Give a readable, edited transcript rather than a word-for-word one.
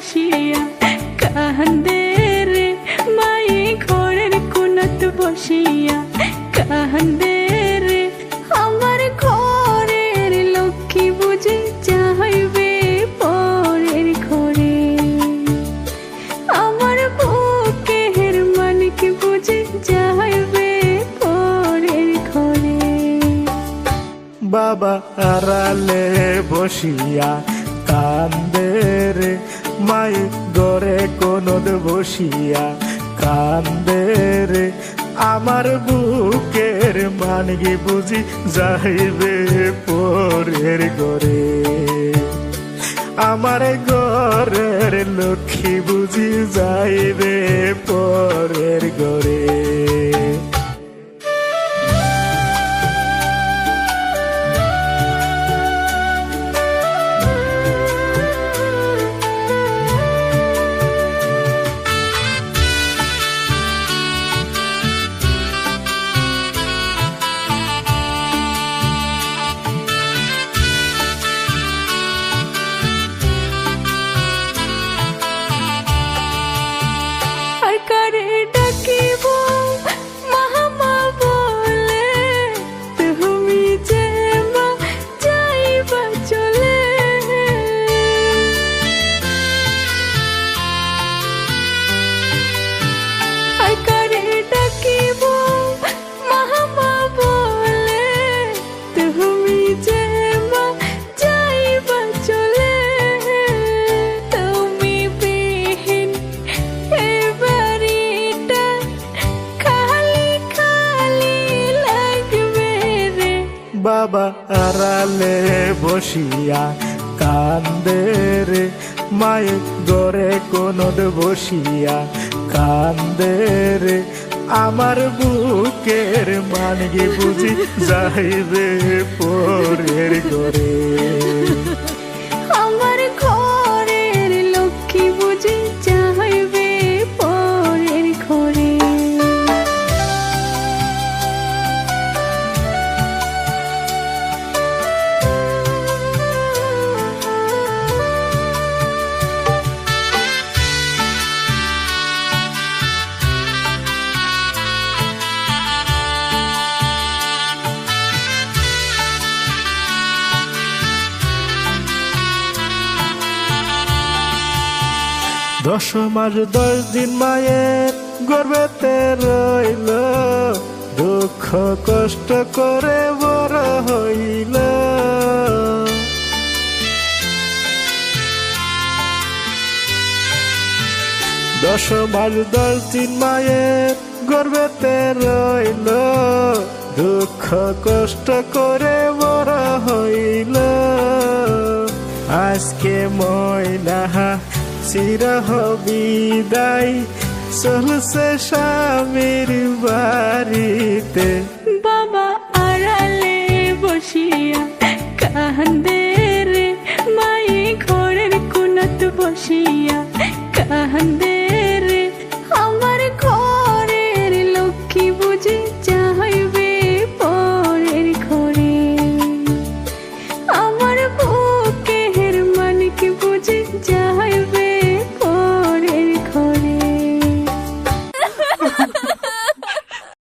বসিয়া কান্দে রে, মাই ঘরের কোণাত বসিয়া কান্দে রে। আমার ঘরের লক্ষ্মী বুঝি যাইবে পরের ঘরে, আমার বুকের মালিক বুঝি যাইবে পরের ঘরে। বাবা আড়ালে বসিয়া কান্দে রে, মাই গড়ে কোনদ বসিয়া কান্দে রে। আমার বুকের মানগি বুঝি যাইবে পরের ঘরে, আমার ঘরের লক্ষ্মী বুঝি যাইবে পরের ঘরে। বাবা আড়ালে বসিয়া কান্দে রে, মায়ে গড়ে কোনদ বসিয়া কান্দে রে। আমার বুকের মানগি বুঝি যাইবে পরের ঘরে, আমার ঘরের লক্ষ্মী বুঝি যাইবে পরের ঘরে। দশ মাস 10 দিন মায়ের গর্ভেতে রইল, দুঃখ কষ্ট করে বড় হইল। 10 মাস 10 দিন মায়ের গর্ভেতে রইল, দুঃখ কষ্ট করে বড় হইল। আজকে ময়না চিরহ বিদায় চলছে স্বামীর বাড়িতে। বাবা আড়ালে বসিয়া কান্দে রে, মাই ঘরের কোণাত বসিয়া